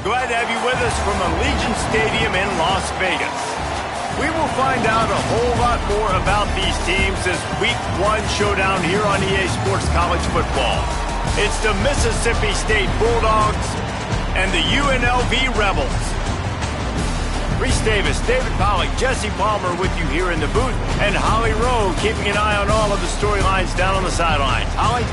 glad to have you with us from Allegiant Stadium in Las Vegas. We will find out a whole lot more about these teams as Week 1 showdown here on EA Sports College Football. It's the Mississippi State Bulldogs and the UNLV Rebels. Reese Davis, David Pollack, Jesse Palmer with you here in the booth, and Holly Rowe keeping an eye on all of the storylines down on the sidelines. Holly?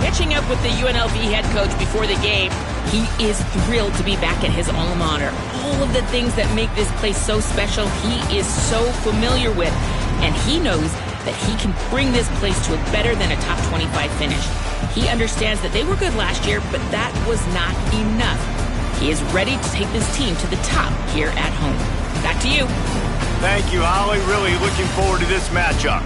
Pitching up with the UNLV head coach before the game, he is thrilled to be back at his alma mater. All of the things that make this place so special, he is so familiar with, and he knows that he can bring this place to a better than a top 25 finish. He understands that they were good last year, but that was not enough. He is ready to take this team to the top here at home. Back to you. Thank you, Holly. Really looking forward to this matchup.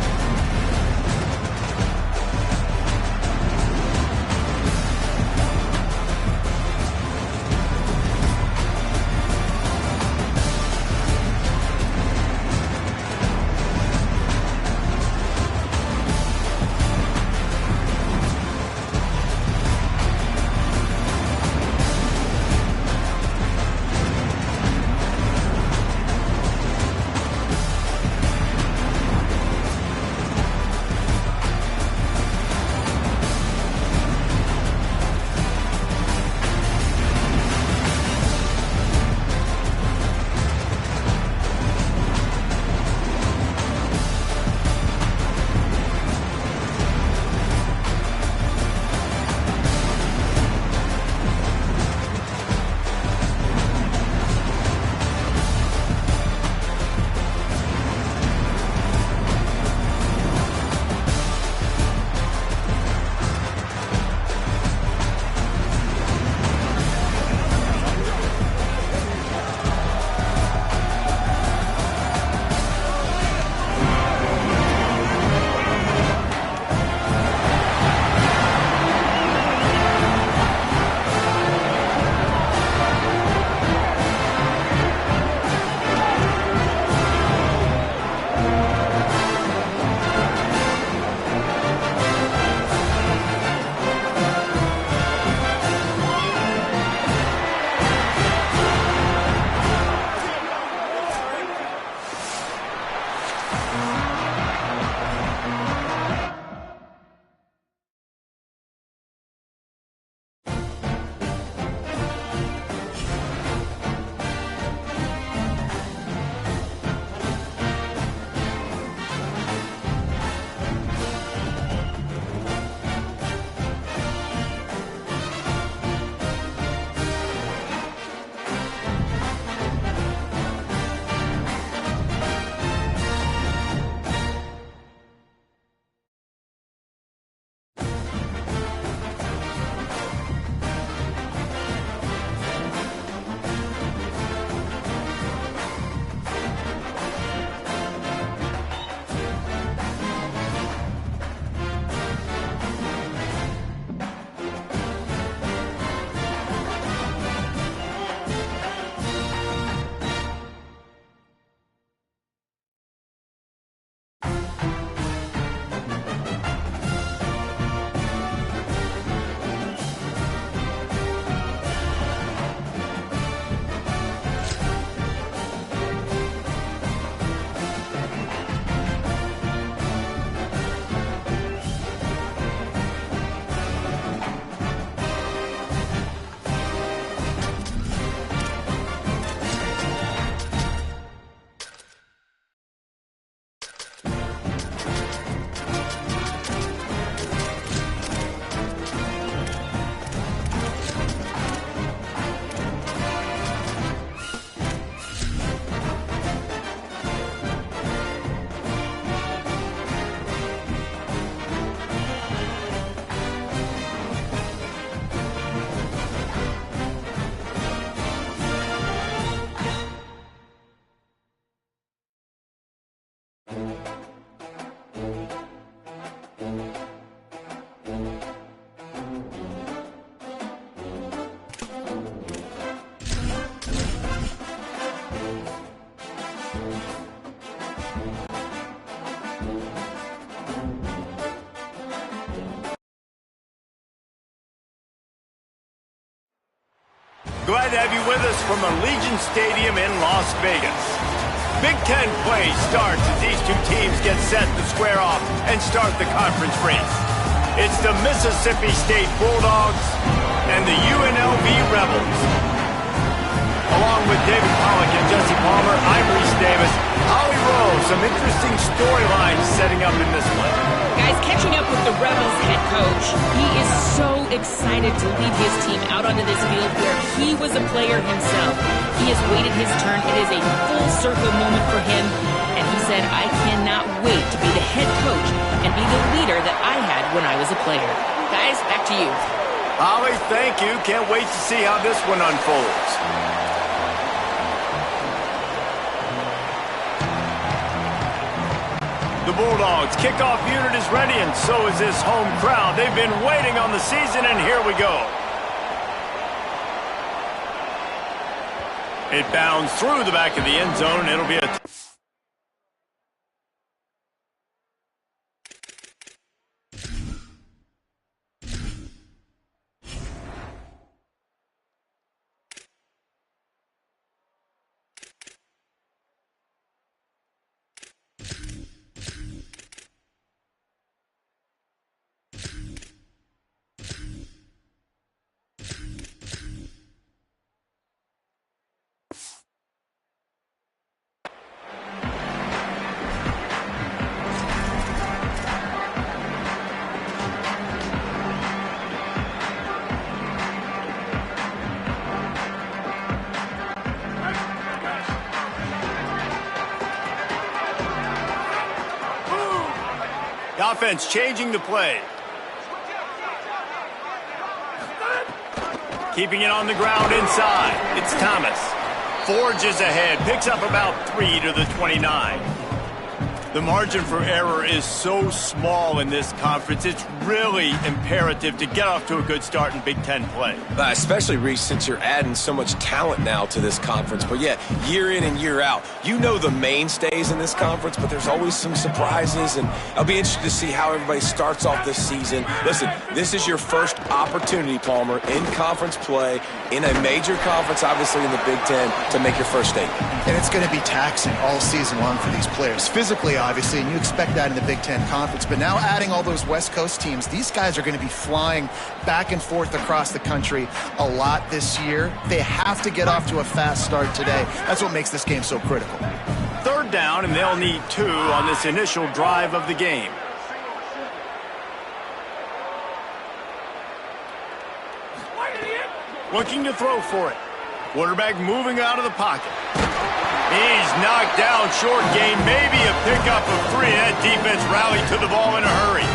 glad to have you with us from Allegiant Stadium in Las Vegas. Big Ten play starts as these two teams get set to square off and start the conference race. It's the Mississippi State Bulldogs and the UNLV Rebels. Along with David Pollack and Jesse Palmer, I'm Reese Davis. Holly Rowe, some interesting storylines setting up in this one. Guys, catching up with the Rebels head coach, he is so excited to lead his team out onto this field where he was a player himself. He has waited his turn. It is a full circle moment for him, and he said, I cannot wait to be the head coach and be the leader that I had when I was a player. Guys, back to you. Holly, thank you. Can't wait to see how this one unfolds. The Bulldogs kickoff unit is ready, and so is this home crowd. They've been waiting on the season, and here we go. It bounds through the back of the end zone, and it'll be a... The offense changing the play. Keeping it on the ground inside. It's Thomas. Forges ahead. Picks up about 3 to the 29. The margin for error is so small in this conference. It's really imperative to get off to a good start in Big Ten play. Especially, Reese, since you're adding so much talent now to this conference. But, yeah, year in and year out, you know the mainstays in this conference, but there's always some surprises. And I'll be interested to see how everybody starts off this season. Listen, this is your first opportunity, Palmer, in conference play, in a major conference, obviously in the Big Ten, to make your first statement. And it's going to be taxing all season long for these players. Physically, obviously, and you expect that in the Big Ten Conference. But now adding all those West Coast teams, these guys are going to be flying back and forth across the country a lot this year. They have to get off to a fast start today. That's what makes this game so critical. Third down, and they'll need 2 on this initial drive of the game. Looking to throw for it. Quarterback moving out of the pocket. He's knocked down, short gain, maybe a pickup of 3. That defense rallied to the ball in a hurry.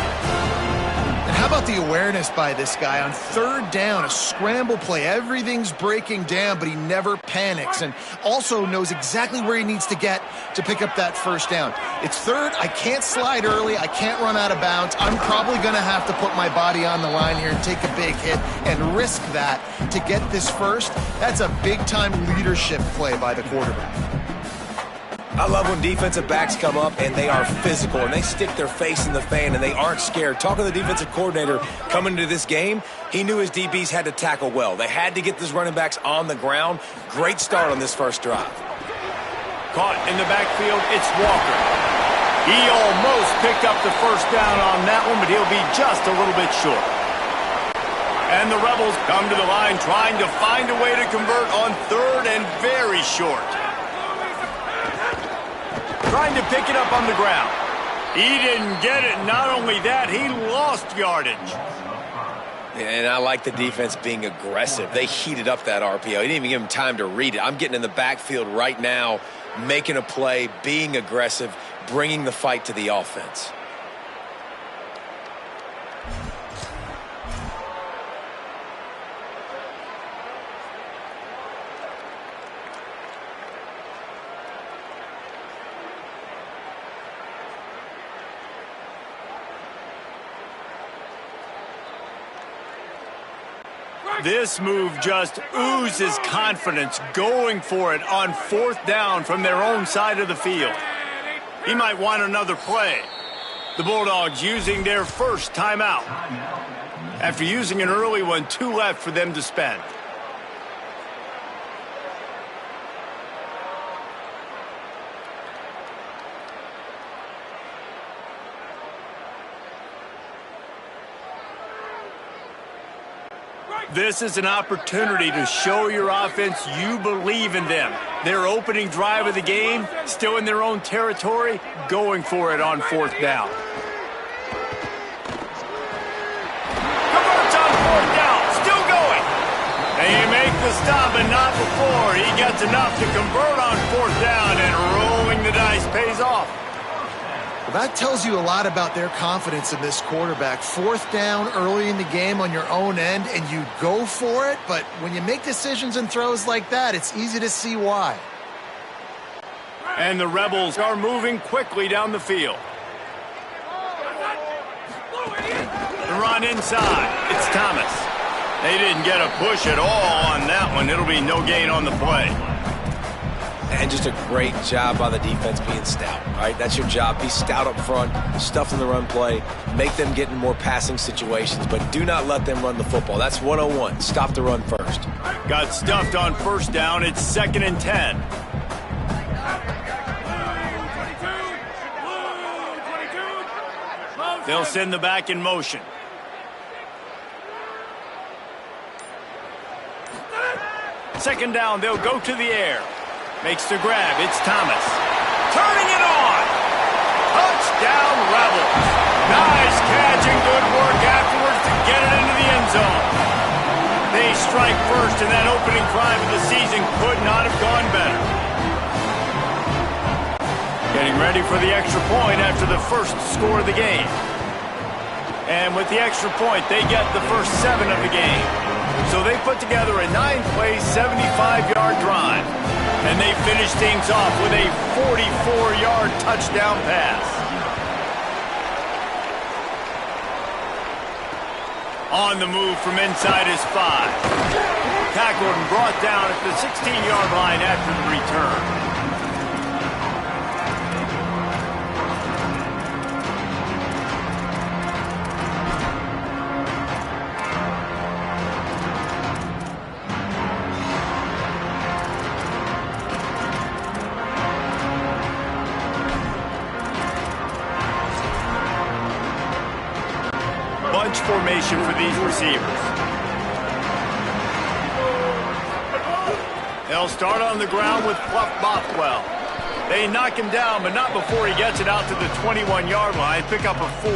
And how about the awareness by this guy on third down, a scramble play. Everything's breaking down, but he never panics and also knows exactly where he needs to get to pick up that first down. It's third. I can't slide early. I can't run out of bounds. I'm probably going to have to put my body on the line here and take a big hit and risk that to get this first. That's a big-time leadership play by the quarterback. I love when defensive backs come up and they are physical and they stick their face in the fan and they aren't scared. Talking to the defensive coordinator coming into this game, he knew his DBs had to tackle well. They had to get these running backs on the ground. Great start on this first drive. Caught in the backfield, it's Walker. He almost picked up the first down on that one, but he'll be just a little bit short. And the Rebels come to the line trying to find a way to convert on third and very short. Trying to pick it up on the ground. He didn't get it. Not only that, he lost yardage. And I like the defense being aggressive. They heated up that RPO. He didn't even give him time to read it. I'm getting in the backfield right now, making a play, being aggressive, bringing the fight to the offense. This move just oozes confidence, going for it on fourth down from their own side of the field. He might want another play. The Bulldogs using their first timeout. After using an early one, 2 left for them to spend. This is an opportunity to show your offense you believe in them. Their opening drive of the game, still in their own territory, going for it on 4th down. Converts on 4th down, still going. They make the stop, and not before. He gets enough to convert on 4th down, and rolling the dice pays off. Well, that tells you a lot about their confidence in this quarterback. 4th down early in the game on your own end, and you go for it. But when you make decisions and throws like that, it's easy to see why. And the Rebels are moving quickly down the field. The run inside. It's Thomas. They didn't get a push at all on that one. It'll be no gain on the play. And just a great job by the defense being stout, right? That's your job. Be stout up front, stuff in the run play, make them get in more passing situations, but do not let them run the football. That's 101. Stop the run first. Got stuffed on 1st down. It's 2nd and 10. They'll send the back in motion. Second down, they'll go to the air. Makes the grab. It's Thomas. Turning it on. Touchdown, Rebels. Nice catch and good work afterwards to get it into the end zone. They strike first, and that opening drive of the season could not have gone better. Getting ready for the extra point after the first score of the game. And with the extra point, they get the first 7 of the game. So they put together a 9-play, 75-yard drive. And they finish things off with a 44-yard touchdown pass. On the move from inside his 5. Tackled and brought down at the 16-yard line after the return. Formation for these receivers. They'll start on the ground with Fluff Bothwell. They knock him down, but not before he gets it out to the 21-yard line. Pick up a 4.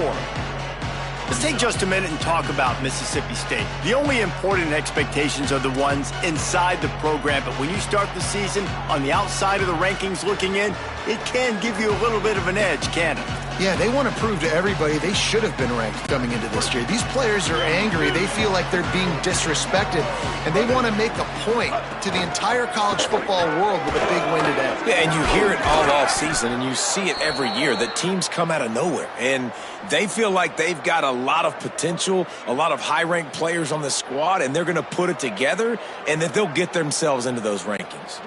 Let's take just a minute and talk about Mississippi State. The only important expectations are the ones inside the program, but when you start the season on the outside of the rankings looking in, it can give you a little bit of an edge, can't it? Yeah, they want to prove to everybody they should have been ranked coming into this year. These players are angry. They feel like they're being disrespected, and they want to make a point to the entire college football world with a big win today. Yeah, and you hear it all off season, and you see it every year. The teams come out of nowhere, and they feel like they've got a lot of potential, a lot of high-ranked players on the squad, and they're going to put it together, and that they'll get themselves into those rankings.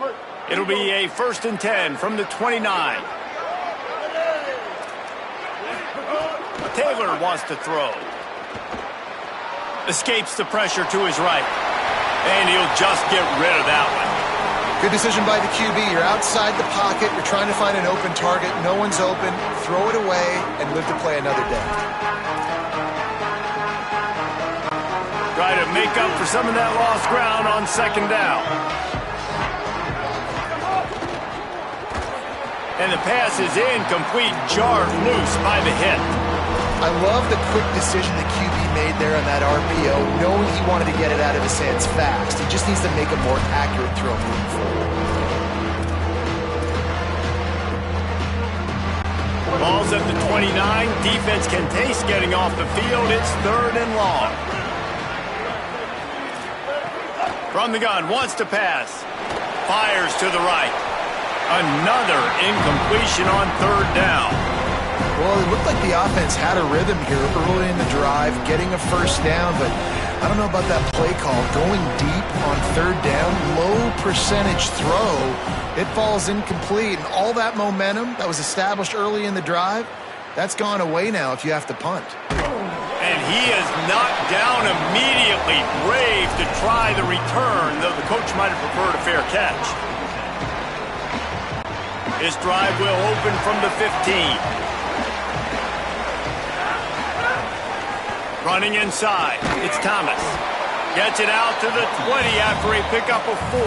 It'll be a 1st and 10 from the 29. Taylor wants to throw. Escapes the pressure to his right. And he'll just get rid of that one. Good decision by the QB. You're outside the pocket. You're trying to find an open target. No one's open. Throw it away and live to play another day. Try to make up for some of that lost ground on 2nd down. And the pass is incomplete, jarred loose by the hit. I love the quick decision the QB made there on that RPO, knowing he wanted to get it out of his hands fast. He just needs to make a more accurate throw moving forward. Ball's at the 29. Defense can taste getting off the field. It's 3rd and long. From the gun, wants to pass. Fires to the right. Another incompletion on 3rd down. Well, it looked like the offense had a rhythm here early in the drive, getting a 1st down, but I don't know about that play call. Going deep on 3rd down, low percentage throw, it falls incomplete, and all that momentum that was established early in the drive, that's gone away now if you have to punt. And he is knocked down immediately. Brave to try the return, though the coach might have preferred a fair catch. This drive will open from the 15. Running inside, it's Thomas. Gets it out to the 20 after a pickup of 4.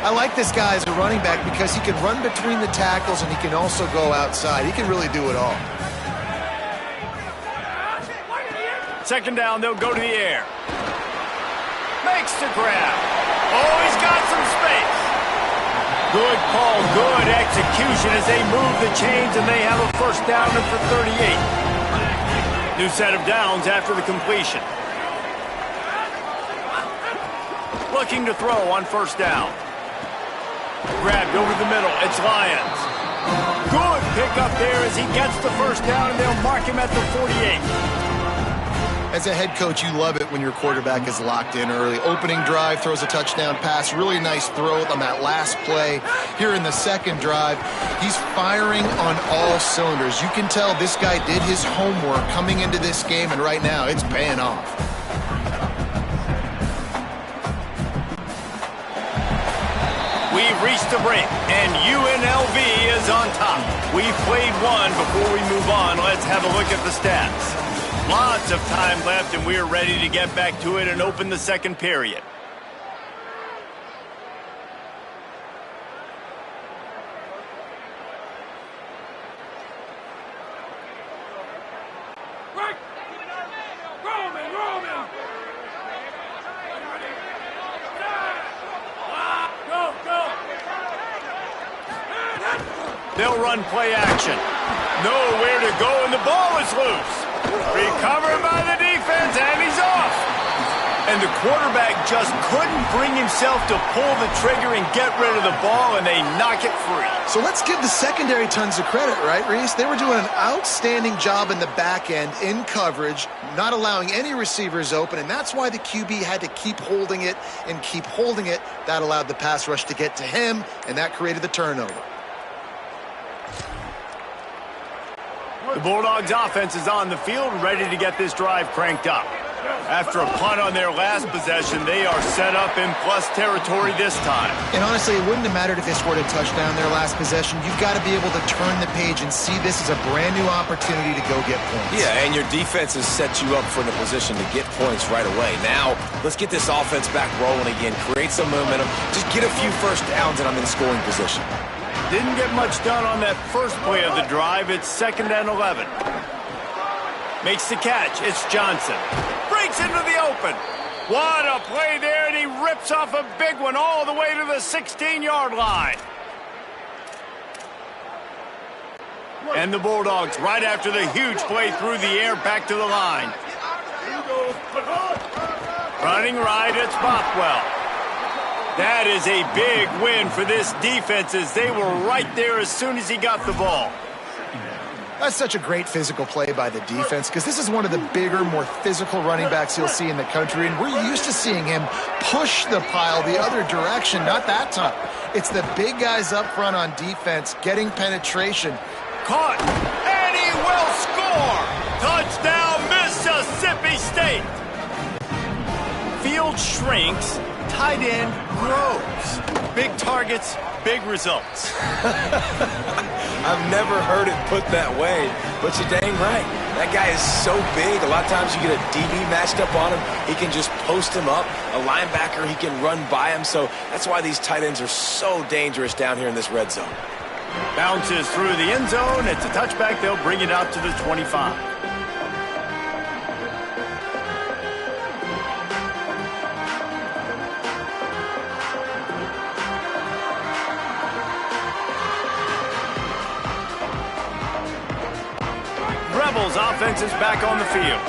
I like this guy as a running back because he can run between the tackles and he can also go outside. He can really do it all. Second down, they'll go to the air. Makes the grab. Oh, he's got some space. Good call, good execution as they move the chains and they have a first down for 38. New set of downs after the completion. Looking to throw on first down. Grabbed over the middle. It's Lions. Good pickup there as he gets the first down, and they'll mark him at the 48. As a head coach, you love it when your quarterback is locked in early. Opening drive, throws a touchdown pass. Really nice throw on that last play. Here in the second drive, he's firing on all cylinders. You can tell this guy did his homework coming into this game, and right now it's paying off. We've reached the break, and UNLV is on top. We've played one. Before we move on, let's have a look at the stats. Lots of time left, and we're ready to get back to it and open the second period. They'll run play action. Nowhere to go, and the ball is loose. Recovered by the defense, and he's off. And the quarterback just couldn't bring himself to pull the trigger and get rid of the ball, and they knock it free. So let's give the secondary tons of credit, right, Reese? They were doing an outstanding job in the back end, in coverage, not allowing any receivers open, and that's why the QB had to keep holding it and keep holding it. That allowed the pass rush to get to him, and that created the turnover. The Bulldogs offense is on the field, ready to get this drive cranked up. After a punt on their last possession, they are set up in plus territory this time. And honestly, it wouldn't have mattered if they scored a touchdown their last possession. You've got to be able to turn the page and see this as a brand new opportunity to go get points. Yeah, and your defense has set you up for the position to get points right away. Now, let's get this offense back rolling again, create some momentum, just get a few first downs, and I'm in scoring position. Didn't get much done on that first play of the drive. It's 2nd and 11. Makes the catch. It's Johnson. Breaks into the open. What a play there, and he rips off a big one all the way to the 16-yard line. And the Bulldogs, right after the huge play through the air, back to the line. Running right, it's Bothwell. That is a big win for this defense as they were right there as soon as he got the ball. That's such a great physical play by the defense because this is one of the bigger, more physical running backs you'll see in the country, and we're used to seeing him push the pile the other direction. Not that time. It's the big guys up front on defense getting penetration. Caught, and he will score! Touchdown, Mississippi State! Field shrinks, tight end grows. Big targets, big results. I've never heard it put that way, but you're dang right. That guy is so big. A lot of times you get a DB matched up on him. He can just post him up. A linebacker, he can run by him. So that's why these tight ends are so dangerous down here in this red zone. Bounces through the end zone. It's a touchback. They'll bring it out to the 25. Rebels offense is back on the field.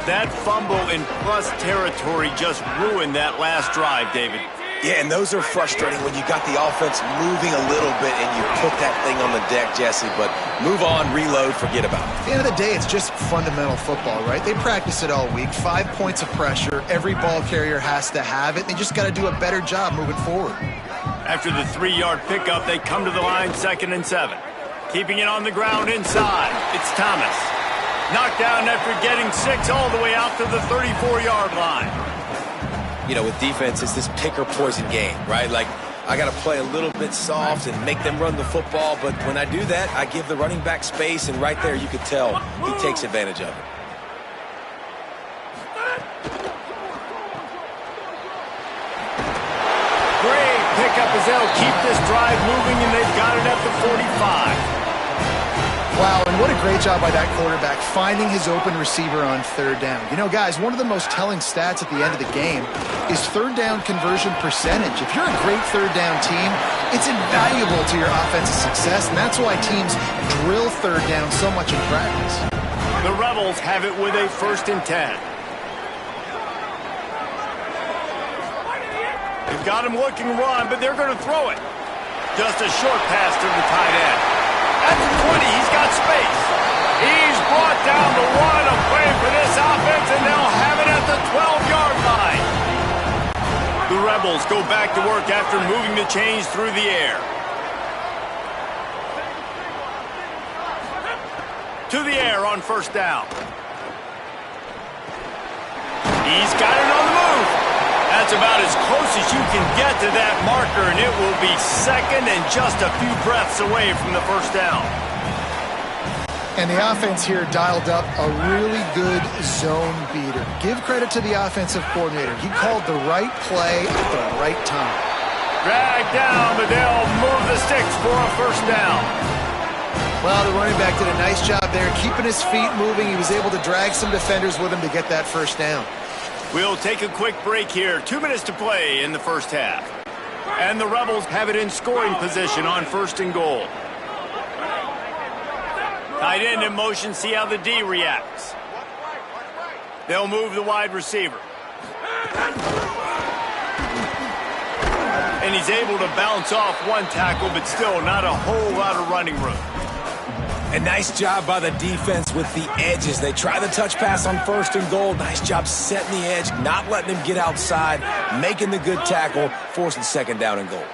That fumble in plus territory just ruined that last drive, David. Yeah, and those are frustrating when you got the offense moving a little bit and you put that thing on the deck, Jesse. But move on, reload, forget about it. At the end of the day, it's just fundamental football, right? They practice it all week. 5 points of pressure. Every ball carrier has to have it. They just got to do a better job moving forward. After the 3-yard pickup, they come to the line 2nd and 7. Keeping it on the ground inside. It's Thomas. Knocked down after getting 6 all the way out to the 34-yard line. You know, with defense, it's this pick or poison game, right? Like, I got to play a little bit soft and make them run the football, but when I do that, I give the running back space, and right there you could tell he takes advantage of it. backup as they'll keep this drive moving, and they've got it at the 45. Wow, and what a great job by that quarterback, finding his open receiver on third down. You know, guys, one of the most telling stats at the end of the game is third down conversion percentage. If you're a great third down team, it's invaluable to your offensive success, and that's why teams drill third down so much in practice. The Rebels have it with a 1st and 10. They've got him looking run, but they're going to throw it. Just a short pass to the tight end. At the 20, he's got space. He's brought down the 1, a play for this offense, and they'll have it at the 12-yard line. The Rebels go back to work after moving the chains through the air. To the air on 1st down. He's got it on the move. That's about as close as you can get to that marker, and it will be 2nd and just a few breaths away from the 1st down. And the offense here dialed up a really good zone beater. Give credit to the offensive coordinator. He called the right play at the right time. Drag down, but they'll move the sticks for a 1st down. Well, the running back did a nice job there, keeping his feet moving. He was able to drag some defenders with him to get that 1st down. We'll take a quick break here. 2 minutes to play in the 1st half. And the Rebels have it in scoring position on 1st and goal. Tight end in motion, see how the D reacts. They'll move the wide receiver. And he's able to bounce off 1 tackle, but still not a whole lot of running room. A nice job by the defense with the edges. They try the touch pass on 1st and goal. Nice job setting the edge, not letting him get outside, making the good tackle, forcing 2nd down and goal.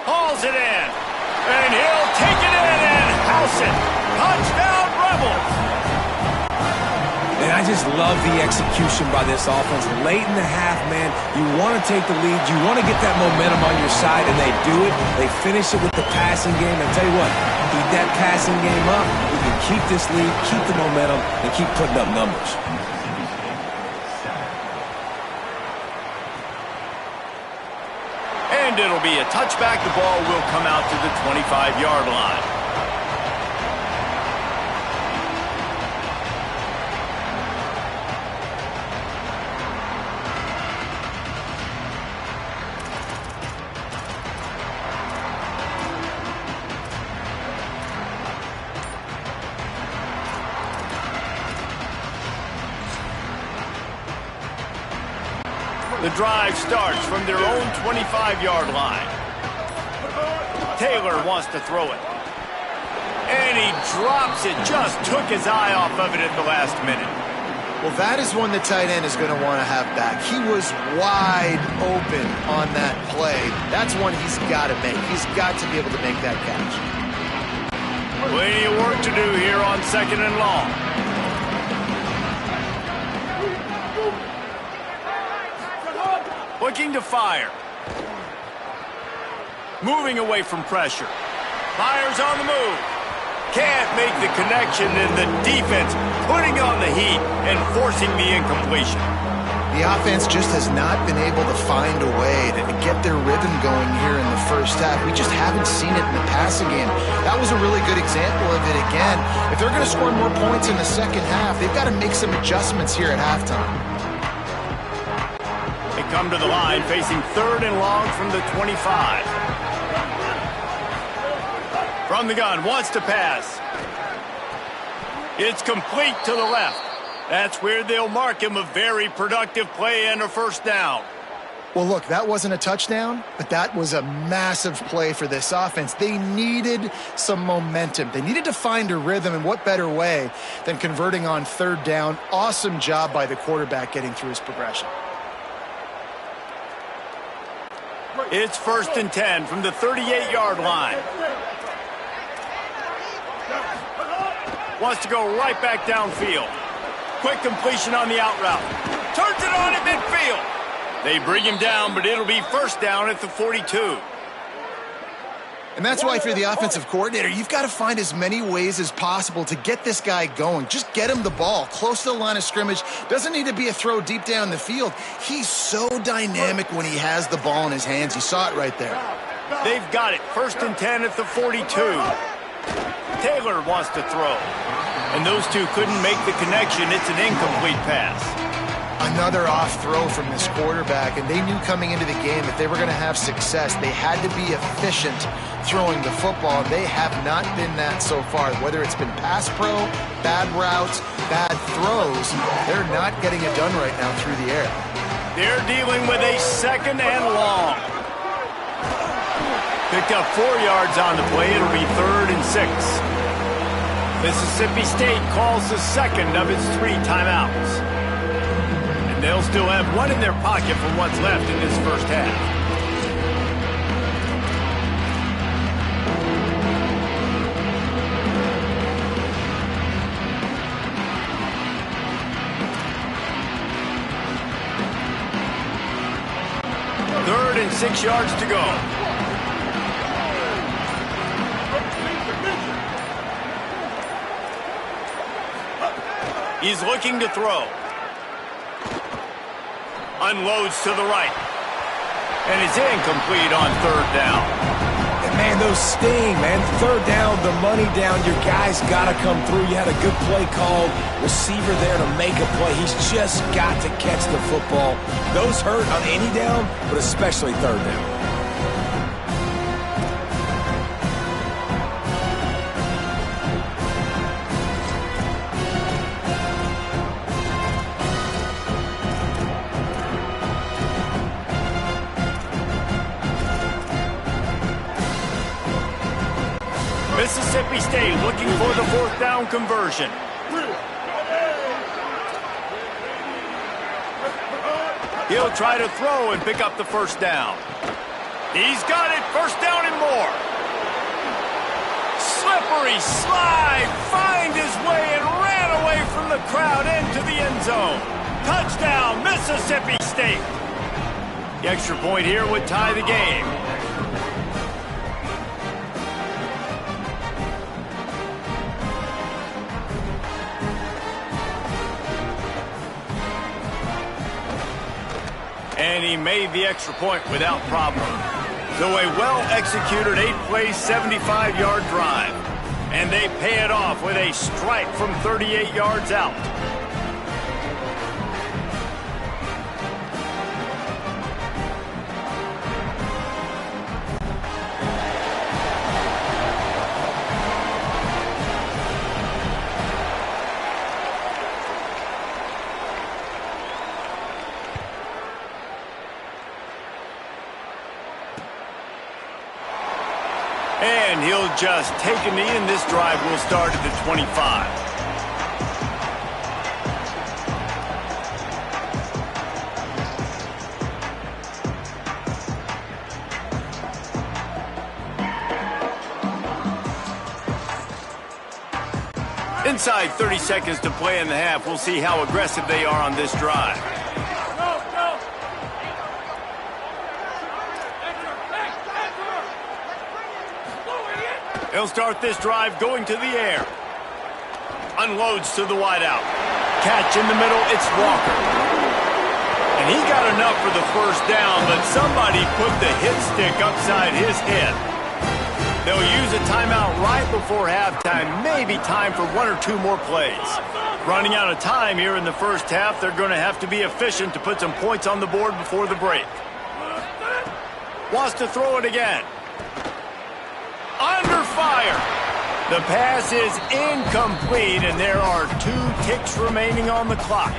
Hauls it in, and he'll take it in and house it. Touchdown, Rebels! And I just love the execution by this offense. Late in the half, man, you want to take the lead. You want to get that momentum on your side, and they do it. They finish it with the passing game. And tell you what, keep that passing game up. We can keep this lead, keep the momentum, and keep putting up numbers. And it'll be a touchback. The ball will come out to the 25-yard line. The drive starts from their own 25-yard line. Taylor wants to throw it. And he drops it. Just took his eye off of it at the last minute. Well, that is one the tight end is going to want to have back. He was wide open on that play. That's one he's got to make. He's got to be able to make that catch. Plenty of work to do here on 2nd and long. Looking to fire. Moving away from pressure. Fires on the move. Can't make the connection, and the defense putting on the heat and forcing the incompletion. The offense just has not been able to find a way to get their rhythm going here in the 1st half. We just haven't seen it in the passing game. That was a really good example of it again. If they're going to score more points in the 2nd half, they've got to make some adjustments here at halftime. They come to the line facing 3rd and long from the 25. From the gun, wants to pass. It's complete to the left. That's where they'll mark him. A very productive play and a 1st down. Well, look, that wasn't a touchdown, but that was a massive play for this offense. They needed some momentum. They needed to find a rhythm, and what better way than converting on 3rd down. Awesome job by the quarterback getting through his progression. It's 1st and 10 from the 38-yard line. Wants to go right back downfield. Quick completion on the out route. Turns it on at midfield. They bring him down, but it'll be 1st down at the 42. And that's why if you're the offensive coordinator, you've got to find as many ways as possible to get this guy going. Just get him the ball close to the line of scrimmage. Doesn't need to be a throw deep down the field. He's so dynamic when he has the ball in his hands. You saw it right there. They've got it. 1st and 10 at the 42. Taylor wants to throw. And those two couldn't make the connection. It's an incomplete pass. Another off throw from this quarterback, and they knew coming into the game that they were going to have success. They had to be efficient throwing the football. They have not been that so far. Whether it's been pass pro, bad routes, bad throws, they're not getting it done right now through the air. They're dealing with a 2nd and long. Picked up 4 yards on the play. It'll be 3rd and 6. Mississippi State calls the 2nd of its 3 timeouts. And they'll still have 1 in their pocket for what's left in this first half. Third and 6 yards to go. He's looking to throw. Unloads to the right. And it's incomplete on 3rd down. And man, those sting, man. 3rd down, the money down. Your guy's got to come through. You had a good play called. Receiver there to make a play. He's just got to catch the football. Those hurt on any down, but especially 3rd down. Mississippi State looking for the 4th down conversion. He'll try to throw and pick up the 1st down. He's got it. 1st down and more. Slippery slide. Find his way and ran away from the crowd into the end zone. Touchdown, Mississippi State. The extra point here would tie the game. And he made the extra point without problem. So a well-executed 8-play, 75-yard drive. And they pay it off with a strike from 38 yards out. And he'll just take a knee, and this drive will start at the 25. Inside 30 seconds to play in the half. We'll see how aggressive they are on this drive. He'll start this drive going to the air. Unloads to the wideout. Catch in the middle, it's Walker. And he got enough for the 1st down, but somebody put the hit stick upside his head. They'll use a timeout right before halftime. Maybe time for 1 or 2 more plays. Running out of time here in the first half. They're going to have to be efficient to put some points on the board before the break. Wants to throw it again. Under fire. The pass is incomplete, and there are 2 ticks remaining on the clock.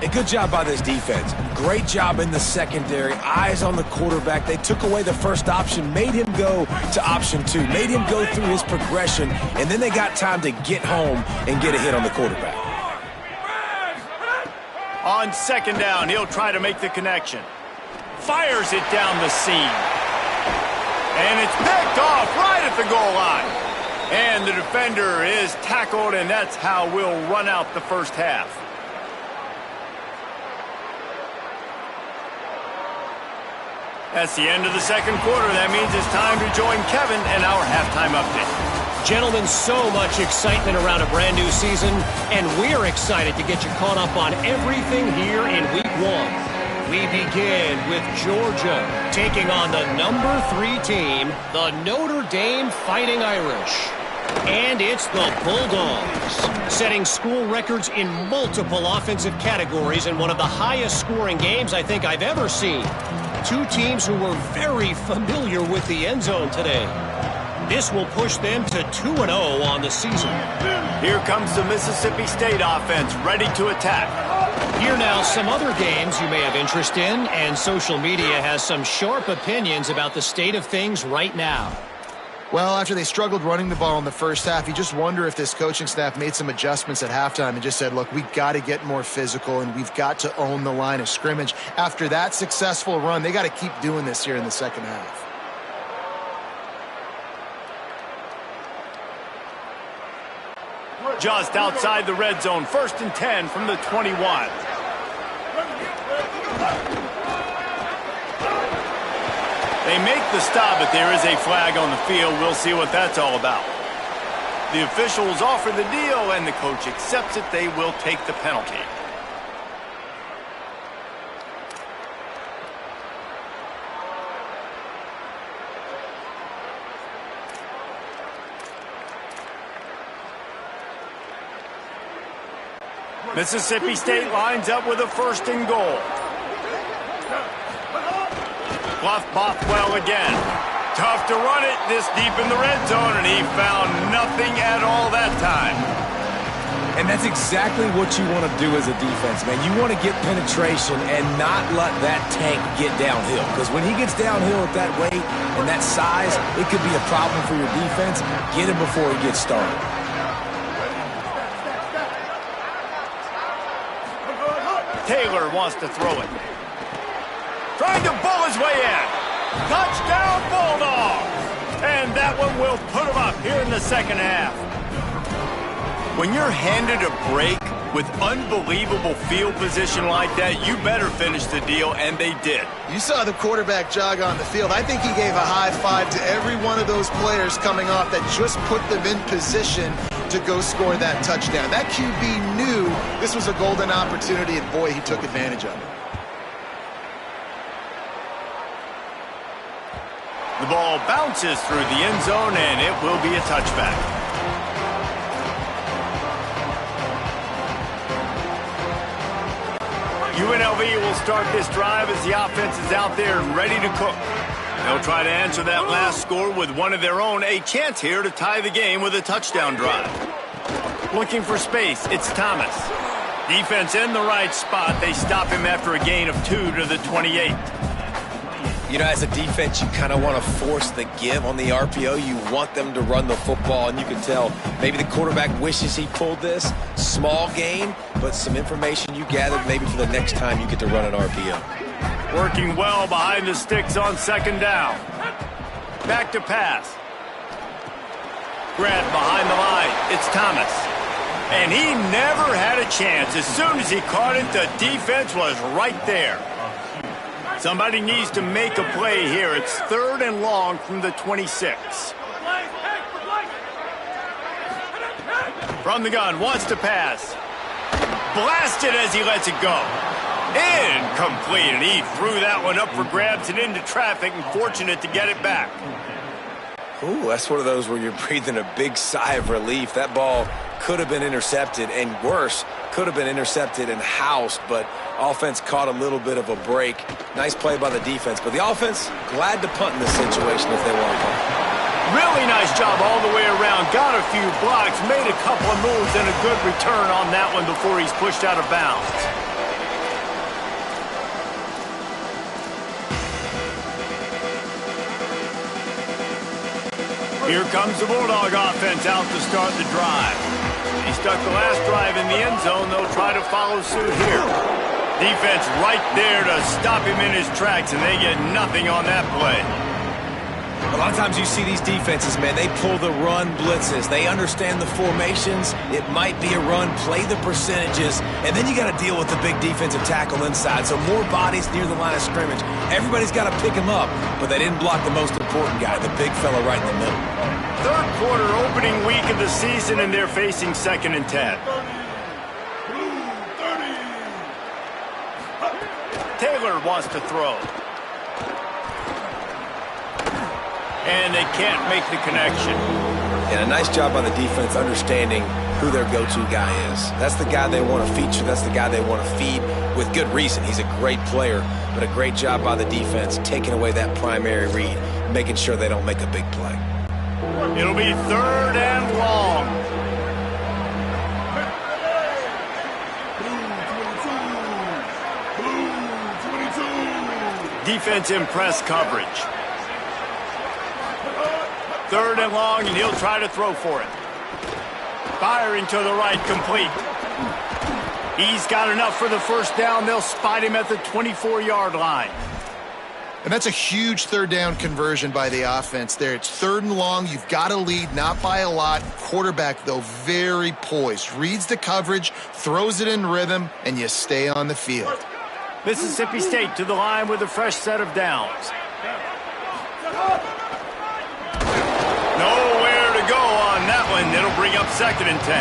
A good job by this defense. Great job in the secondary. Eyes on the quarterback. They took away the first option, made him go to option 2, made him go through his progression, and then they got time to get home and get a hit on the quarterback. On 2nd down, he'll try to make the connection. Fires it down the seam. And it's picked off right at the goal line. And the defender is tackled, and that's how we'll run out the first half. That's the end of the second quarter. That means it's time to join Kevin and our halftime update. Gentlemen, so much excitement around a brand new season, and we're excited to get you caught up on everything here in Week 1. We begin with Georgia taking on the number 3 team, the Notre Dame Fighting Irish. And it's the Bulldogs, setting school records in multiple offensive categories in one of the highest scoring games I think I've ever seen. 2 teams who were very familiar with the end zone today. This will push them to 2-0 on the season. Here comes the Mississippi State offense, ready to attack. Here now, some other games you may have interest in, and social media has some sharp opinions about the state of things right now. Well, after they struggled running the ball in the first half, you just wonder if this coaching staff made some adjustments at halftime and just said, look, we've got to get more physical and we've got to own the line of scrimmage. After that successful run, they got to keep doing this here in the second half. Just outside the red zone, 1st and 10 from the 21. They make the stop, but there is a flag on the field. We'll see what that's all about. The officials offer the deal, and the coach accepts it. They will take the penalty. Mississippi State lines up with a 1st and goal. Bluff Bothwell again. Tough to run it this deep in the red zone, and he found nothing at all that time. And that's exactly what you want to do as a defense, man. You want to get penetration and not let that tank get downhill. Because when he gets downhill at that weight and that size, it could be a problem for your defense. Get him before he gets started. Taylor wants to throw it. Trying to bull his way in. Touchdown, Bulldogs! And that one will put him up here in the second half. When you're handed a break with unbelievable field position like that, you better finish the deal, and they did. You saw the quarterback jog on the field. I think he gave a high five to every one of those players coming off that just put them in position to go score that touchdown. That QB knew this was a golden opportunity, and boy, he took advantage of it. The ball bounces through the end zone, and it will be a touchback. UNLV will start this drive as the offense is out there and ready to cook. They'll try to answer that last score with one of their own. A chance here to tie the game with a touchdown drive. Looking for space, it's Thomas. Defense in the right spot. They stop him after a gain of 2 to the 28. You know, as a defense, you kind of want to force the give on the RPO. You want them to run the football, and you can tell maybe the quarterback wishes he pulled this. Small gain, but some information you gathered maybe for the next time you get to run an RPO. Working well behind the sticks on 2nd down. Back to pass. Grab behind the line. It's Thomas. And he never had a chance. As soon as he caught it, the defense was right there. Somebody needs to make a play here. It's 3rd and long from the 26. From the gun, wants to pass. Blasted as he lets it go. Incomplete, and he threw that one up for grabs and into traffic, and fortunate to get it back. Ooh, that's one of those where you're breathing a big sigh of relief. That ball could have been intercepted, and worse, could have been intercepted and housed, but offense caught a little bit of a break. Nice play by the defense, but the offense glad to punt in this situation if they want to punt. Really nice job all the way around. Got a few blocks, made a couple of moves, and a good return on that one before he's pushed out of bounds. Here comes the Bulldog offense out to start the drive. He stuck the last drive in the end zone. They'll try to follow suit here. Defense right there to stop him in his tracks, and they get nothing on that play. A lot of times you see these defenses, man, they pull the run blitzes. They understand the formations. It might be a run, play the percentages, and then you got to deal with the big defensive tackle inside. So more bodies near the line of scrimmage. Everybody's got to pick him up, but they didn't block the most important guy, the big fella right in the middle. Third quarter opening week of the season, and they're facing 2nd and 10. Taylor wants to throw. And they can't make the connection. And a nice job by the defense understanding who their go-to guy is. That's the guy they want to feature. That's the guy they want to feed with good reason. He's a great player, but a great job by the defense taking away that primary read, making sure they don't make a big play. It'll be 3rd and long. Defense in press coverage. 3rd and long, and he'll try to throw for it. Firing to the right, complete. He's got enough for the first down. They'll spot him at the 24-yard line. And that's a huge 3rd down conversion by the offense there. It's 3rd and long. You've got to lead, not by a lot. Quarterback, though, very poised. Reads the coverage, throws it in rhythm, and you stay on the field. Mississippi State to the line with a fresh set of downs. Nowhere to go on that one. It'll bring up 2nd and 10.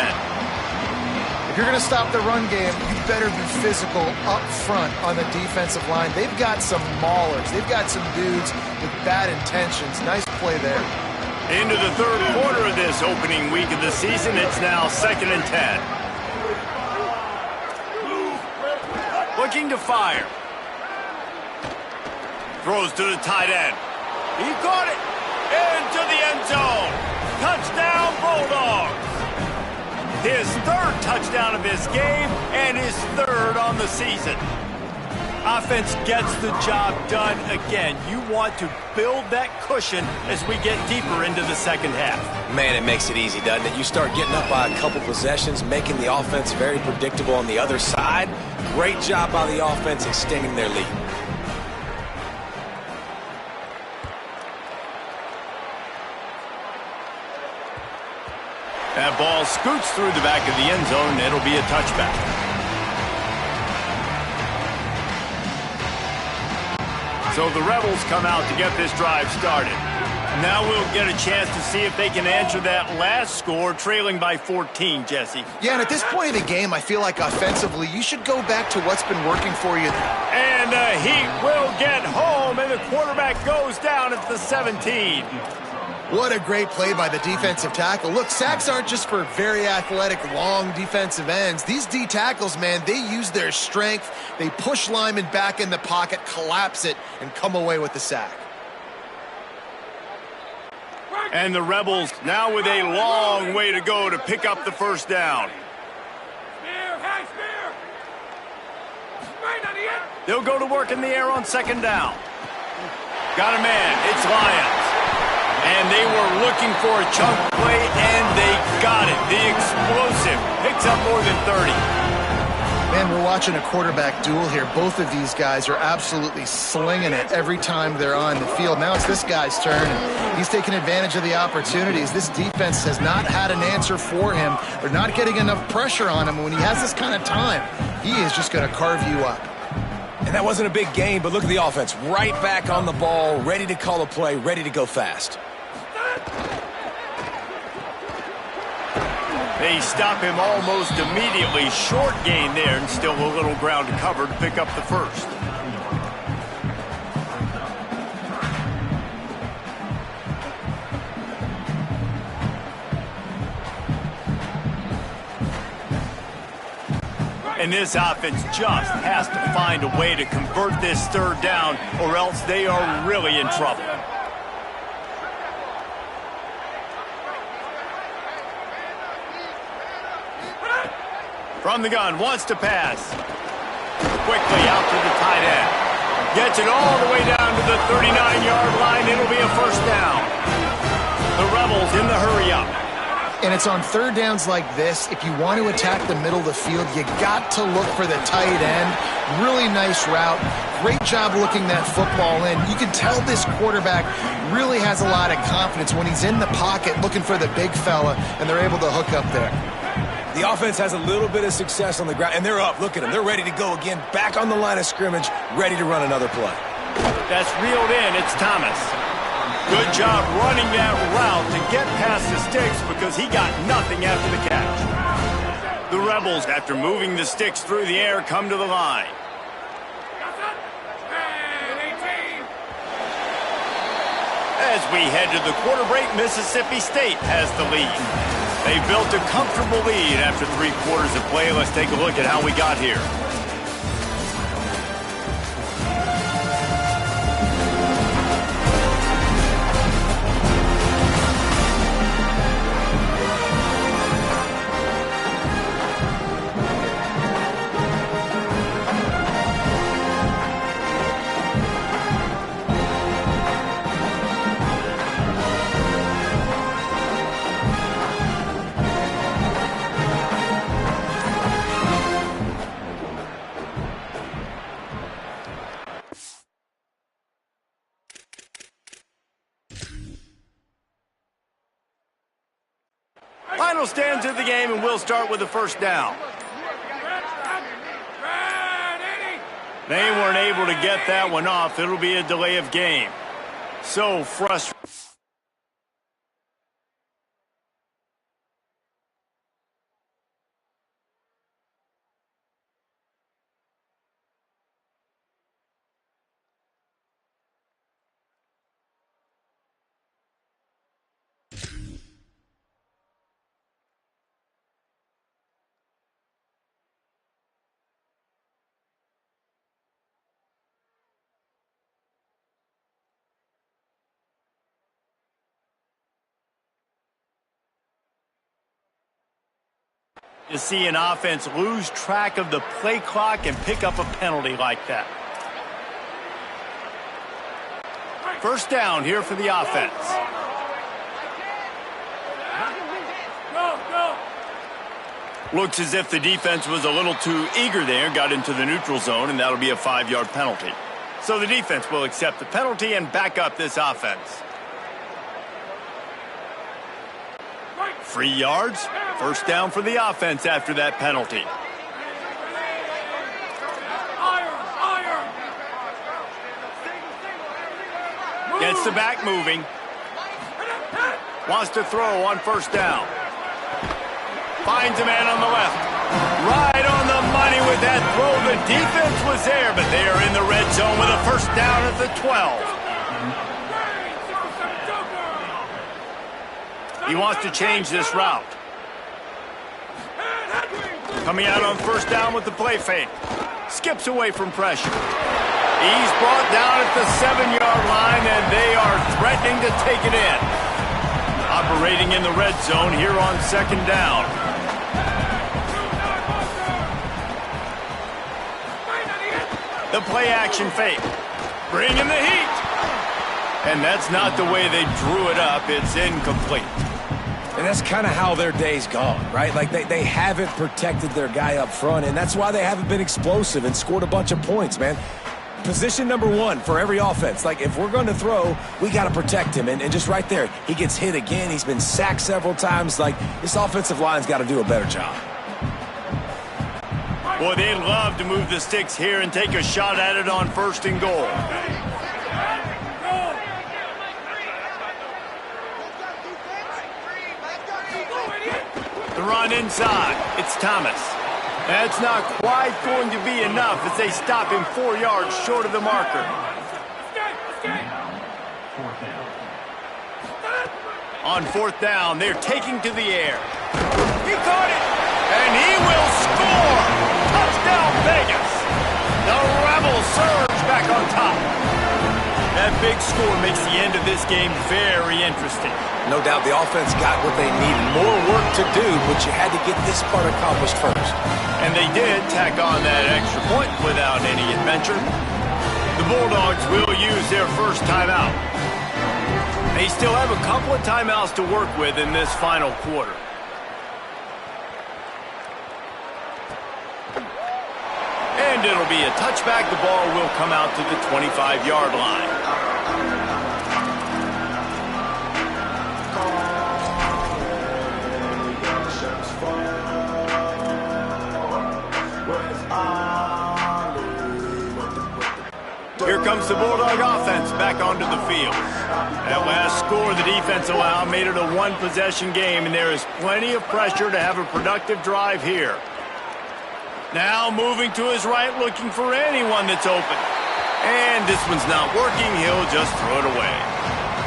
If you're going to stop the run game, you better be physical up front on the defensive line. They've got some maulers. They've got some dudes with bad intentions. Nice play there. Into the 3rd quarter of this opening week of the season, it's now 2nd and 10. Looking to fire. Throws to the tight end. He caught it. Into the end zone. Touchdown, Bulldogs. His 3rd touchdown of this game and his 3rd on the season. Offense gets the job done again. You want to build that cushion as we get deeper into the 2nd half. Man, it makes it easy, doesn't it? You start getting up by a couple possessions, making the offense very predictable on the other side. Great job by the offense extending their lead. That ball scoots through the back of the end zone, and it'll be a touchback. So the Rebels come out to get this drive started. Now we'll get a chance to see if they can answer that last score, trailing by 14, Jesse. Yeah, and at this point of the game, I feel like offensively, you should go back to what's been working for you. And the Heat will get home, and the quarterback goes down at the 17. What a great play by the defensive tackle. Look, sacks aren't just for very athletic, long defensive ends. These D tackles, man, they use their strength. They push linemen back in the pocket, collapse it, and come away with the sack. And the Rebels now with a long way to go to pick up the first down. They'll go to work in the air on 2nd down. Got a man. It's Lyons. And they were looking for a chunk play, and they got it. The explosive picks up more than 30. Man, we're watching a quarterback duel here. Both of these guys are absolutely slinging it every time they're on the field. Now it's this guy's turn, and he's taking advantage of the opportunities. This defense has not had an answer for him. They're not getting enough pressure on him. When he has this kind of time, he is just going to carve you up. And that wasn't a big game, but look at the offense. Right back on the ball, ready to call a play, ready to go fast. They stop him almost immediately. Short gain there, and still a little ground to cover to pick up the first. And this offense just has to find a way to convert this 3rd down, or else they are really in trouble. From the gun, wants to pass. Quickly out to the tight end. Gets it all the way down to the 39-yard line. It'll be a first down. The Rebels in the hurry up. And it's on third downs like this, if you want to attack the middle of the field, you got to look for the tight end. Really nice route. Great job looking that football in. You can tell this quarterback really has a lot of confidence when he's in the pocket looking for the big fella, and they're able to hook up there. The offense has a little bit of success on the ground, and they're up. Look at them. They're ready to go again, back on the line of scrimmage, ready to run another play. That's reeled in. It's Thomas. Good job running that route to get past the sticks because he got nothing after the catch. The Rebels, after moving the sticks through the air, come to the line. As we head to the quarter break, Mississippi State has the lead. They built a comfortable lead after 3 quarters of play. Let's take a look at how we got here. Final stands of the game, and we'll start with the first down. They weren't able to get that one off. It'll be a delay of game. So frustrating. To see an offense lose track of the play clock and pick up a penalty like that. First down here for the offense. Looks as if the defense was a little too eager there, got into the neutral zone, and that'll be a 5-yard penalty. So the defense will accept the penalty and back up this offense. 3 yards. First down for the offense after that penalty. Gets the back moving. Wants to throw on first down. Finds a man on the left. Right on the money with that throw. The defense was there, but they are in the red zone with a first down at the 12. He wants to change this route. Coming out on first down with the play fake. Skips away from pressure. He's brought down at the 7-yard line, and they are threatening to take it in. Operating in the red zone here on second down. The play action fake. Bringing the heat. And that's not the way they drew it up. It's incomplete. And that's kind of how their day's gone, right? Like they haven't protected their guy up front, and that's why they haven't been explosive and scored a bunch of points, man. Position number 1 for every offense. Like, if we're going to throw, we got to protect him. And just right there, he gets hit again. He's been sacked several times. Like, this offensive line's got to do a better job. Boy, they'd love to move the sticks here and take a shot at it on first and goal. The run inside. It's Thomas. That's not quite going to be enough as they stop him 4 yards short of the marker. On fourth down, they're taking to the air. He caught it, and he will score. Touchdown, Vegas. The Rebels surge back on top. That big score makes the end of this game very interesting. No doubt the offense got what they needed. More work to do, but you had to get this part accomplished first. And they did tack on that extra point without any adventure. The Bulldogs will use their first timeout. They still have a couple of timeouts to work with in this final quarter. and it'll be a touchback. The ball will come out to the 25-yard line. Here comes the Bulldog offense back onto the field. That last score the defense allowed made it a one-possession game, and there is plenty of pressure to have a productive drive here. Now moving to his right, looking for anyone that's open. And this one's not working. He'll just throw it away.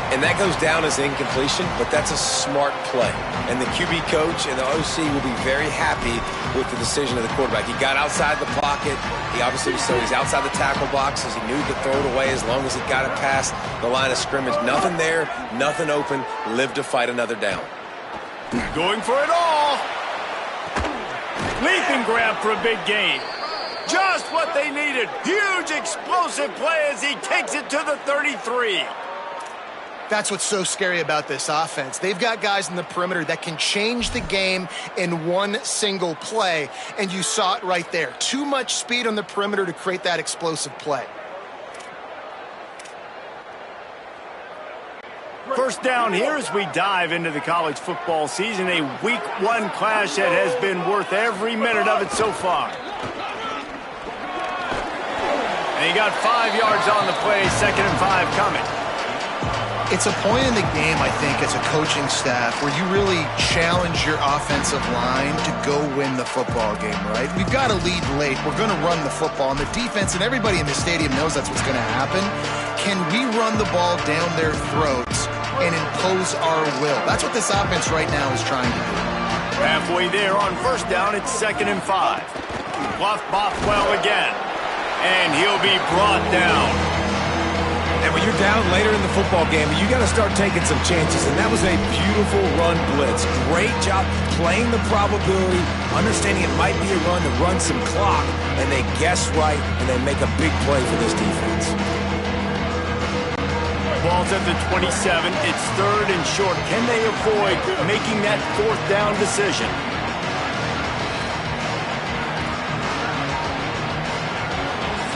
And that goes down as incompletion, but that's a smart play. And the QB coach and the OC will be very happy with the decision of the quarterback. He got outside the pocket. He obviously, so he's outside the tackle boxes. He knew to throw it away as long as he got it past the line of scrimmage. Nothing there, nothing open. Live to fight another down. Going for it all. Leap and grab for a big gain. Just what they needed. Huge explosive play as he takes it to the 33. That's what's so scary about this offense. They've got guys in the perimeter that can change the game in one single play, and you saw it right there. Too much speed on the perimeter to create that explosive play. First down here as we dive into the college football season, a week one clash that has been worth every minute of it so far. And he got 5 yards on the play, 2nd and 5 coming. It's a point in the game, I think, as a coaching staff where you really challenge your offensive line to go win the football game, right? We've got to lead late. We're going to run the football. And the defense and everybody in the stadium knows that's what's going to happen. Can we run the ball down their throats and impose our will? That's what this offense right now is trying to do. Halfway there on first down, it's 2nd and 5. Bluff Bothwell again. And he'll be brought down. And when you're down later in the football game, you got to start taking some chances. And that was a beautiful run blitz. Great job playing the probability, understanding it might be a run to run some clock, and they guess right, and they make a big play for this defense. Ball's at the 27. It's 3rd and short. Can they avoid making that 4th down decision?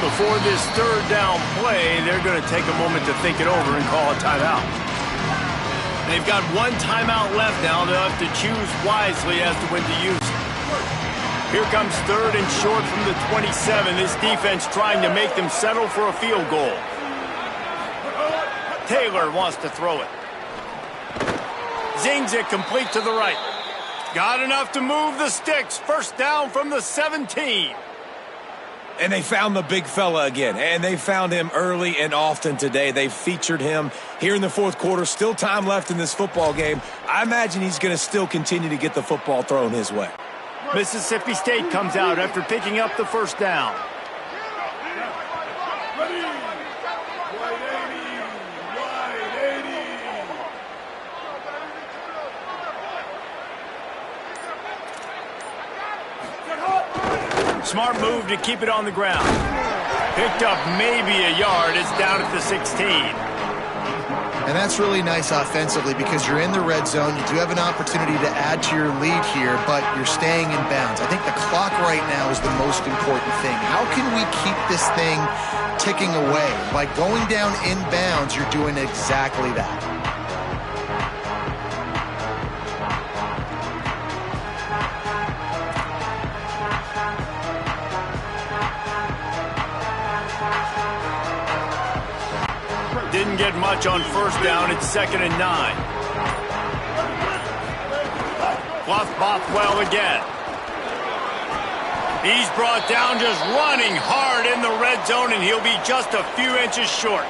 Before this 3rd down play, they're going to take a moment to think it over and call a timeout. They've got one timeout left now. They'll have to choose wisely as to when to use it. Here comes 3rd and short from the 27. This defense trying to make them settle for a field goal. Taylor wants to throw it. Zings it complete to the right. Got enough to move the sticks. First down from the 17. And they found the big fella again, and they found him early and often today. They featured him here in the 4th quarter. Still time left in this football game. I imagine he's going to still continue to get the football thrown his way. Mississippi State comes out after picking up the first down. Smart move to keep it on the ground. Picked up maybe a yard. It's down at the 16. And that's really nice offensively because you're in the red zone. You do have an opportunity to add to your lead here, but you're staying in bounds. I think the clock right now is the most important thing. How can we keep this thing ticking away? By going down in bounds, you're doing exactly that. Didn't get much on first down. It's 2nd and 9. Bluff Bothwell again. He's brought down just running hard in the red zone, and he'll be just a few inches short.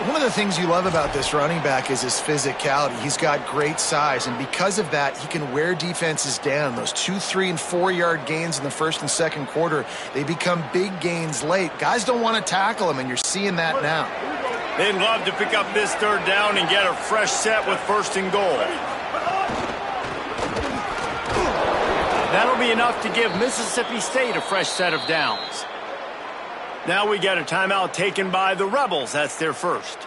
One of the things you love about this running back is his physicality. He's got great size, and because of that, he can wear defenses down. Those 2, 3, and 4-yard gains in the 1st and 2nd quarter, they become big gains late. Guys don't want to tackle him, and you're seeing that now. They'd love to pick up this 3rd down and get a fresh set with 1st and goal. That'll be enough to give Mississippi State a fresh set of downs. Now we get a timeout taken by the Rebels. That's their first.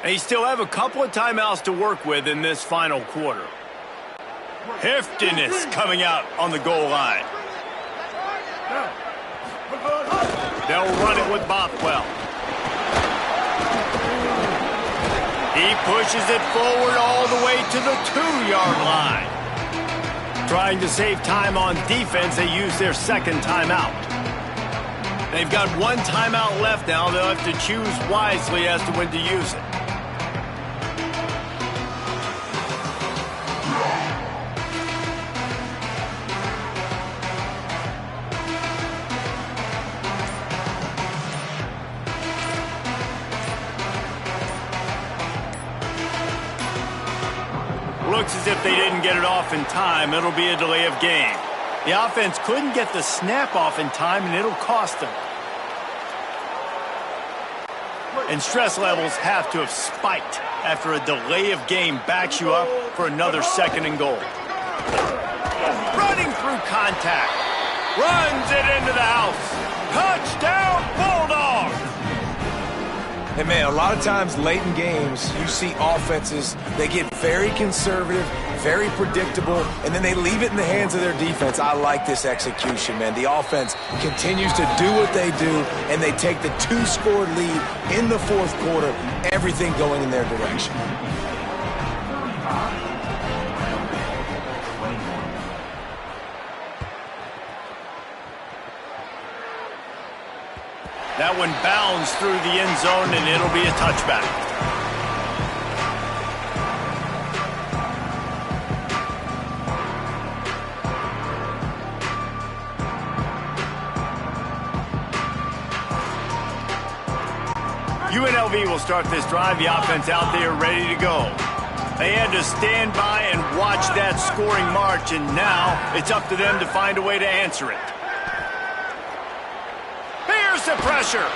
They still have a couple of timeouts to work with in this final quarter. Heftiness coming out on the goal line. They'll run it with Bothwell. He pushes it forward all the way to the 2-yard line. Trying to save time on defense, they use their second timeout. They've got one timeout left now. They'll have to choose wisely as to when to use it. Looks as if they didn't get it off in time. It'll be a delay of game. The offense couldn't get the snap off in time, and it'll cost them. And stress levels have to have spiked after a delay of game backs you up for another 2nd and goal. Running through contact. Runs it into the house. Touchdown, Bulldogs! And man, a lot of times late in games, you see offenses, they get very conservative, very predictable, and then they leave it in the hands of their defense. I like this execution, man. The offense continues to do what they do, and they take the 2-score lead in the 4th quarter, everything going in their direction. That one bounds through the end zone, and it'll be a touchback. UNLV will start this drive. The offense out there ready to go. They had to stand by and watch that scoring march, and now it's up to them to find a way to answer it. Here's the pressure.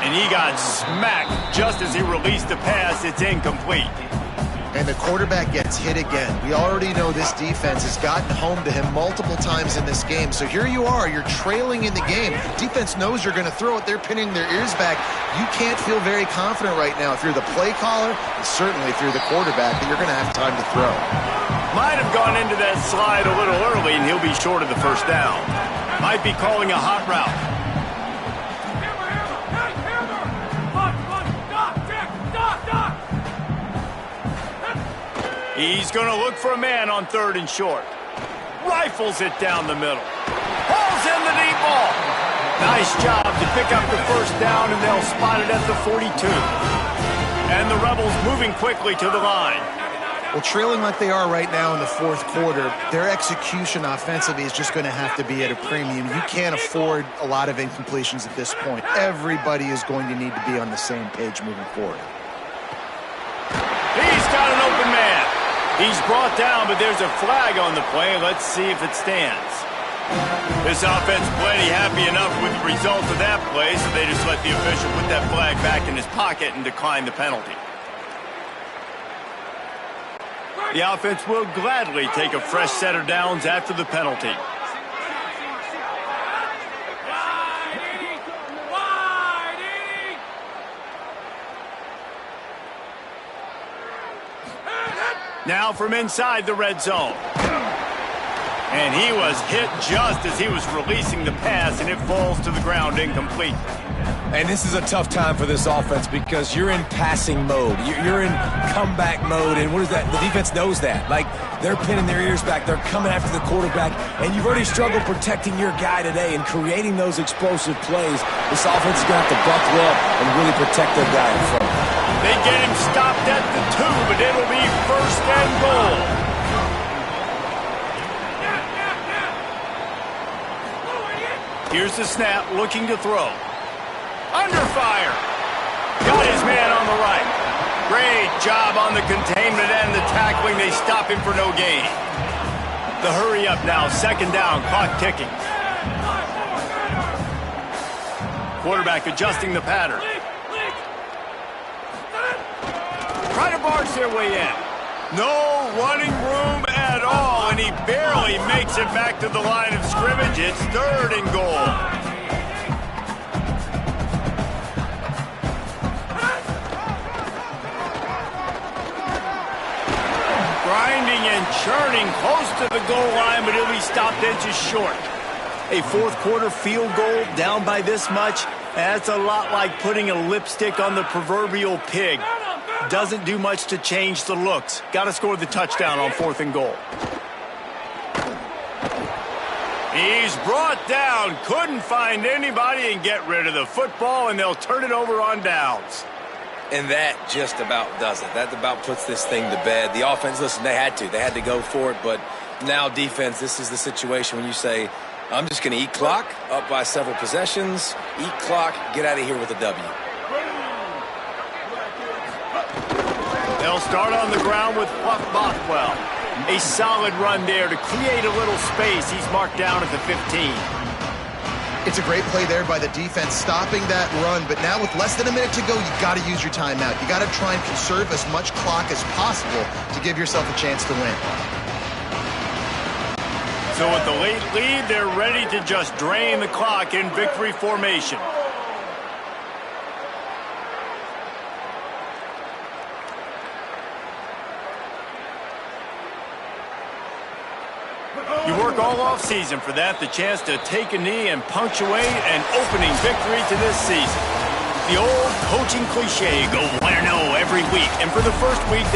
And he got smacked just as he released the pass. It's incomplete. And the quarterback gets hit again. We already know this defense has gotten home to him multiple times in this game. So here you are, you're trailing in the game. Defense knows you're going to throw it. They're pinning their ears back. You can't feel very confident right now if you're the play caller, and certainly if you're the quarterback, that you're going to have time to throw. Might have gone into that slide a little early, and he'll be short of the first down. Might be calling a hot route. He's going to look for a man on 3rd and short. Rifles it down the middle. Hauls in the deep ball. Nice job to pick up the first down, and they'll spot it at the 42. And the Rebels moving quickly to the line. Well, trailing like they are right now in the 4th quarter, their execution offensively is just going to have to be at a premium. You can't afford a lot of incompletions at this point. Everybody is going to need to be on the same page moving forward. He's got an open man. He's brought down, but there's a flag on the play. Let's see if it stands. This offense plenty happy enough with the result of that play, so they just let the official put that flag back in his pocket and decline the penalty. The offense will gladly take a fresh set of downs after the penalty. Now from inside the red zone. And he was hit just as he was releasing the pass, and it falls to the ground incomplete. And this is a tough time for this offense because you're in passing mode. You're in comeback mode, and what is that? The defense knows that. Like, they're pinning their ears back. They're coming after the quarterback, and you've already struggled protecting your guy today and creating those explosive plays. This offense is going to have to buckle up and really protect their guy in front. They get him stopped at the 2, but it'll be 1st and goal. Here's the snap, looking to throw. Under fire. Got his man on the right. Great job on the containment and the tackling. They stop him for no gain. The hurry up now, 2nd down, clock ticking. Quarterback adjusting the pattern. Try to barge their way in. No running room at all, and he barely makes it back to the line of scrimmage. It's 3rd and goal. Grinding and churning close to the goal line, but he'll be stopped inches short. A fourth-quarter field goal down by this much, that's a lot like putting a lipstick on the proverbial pig. Doesn't do much to change the looks. Got to score the touchdown on 4th and goal. He's brought down. Couldn't find anybody and get rid of the football, and they'll turn it over on downs. And that just about does it. That about puts this thing to bed. The offense, listen, they had to go for it, but now defense, this is the situation when you say, I'm just going to eat clock, up by several possessions, eat clock, get out of here with a W. They'll start on the ground with Buck Bothwell. A solid run there to create a little space. He's marked down at the 15. It's a great play there by the defense, stopping that run. But now with less than a minute to go, you got to use your timeout. You got to try and conserve as much clock as possible to give yourself a chance to win. So with the late lead, they're ready to just drain the clock in victory formation. You work all offseason for that, the chance to take a knee and punctuate an opening victory to this season. The old coaching cliche, go 1-0 every week. And for the first week, they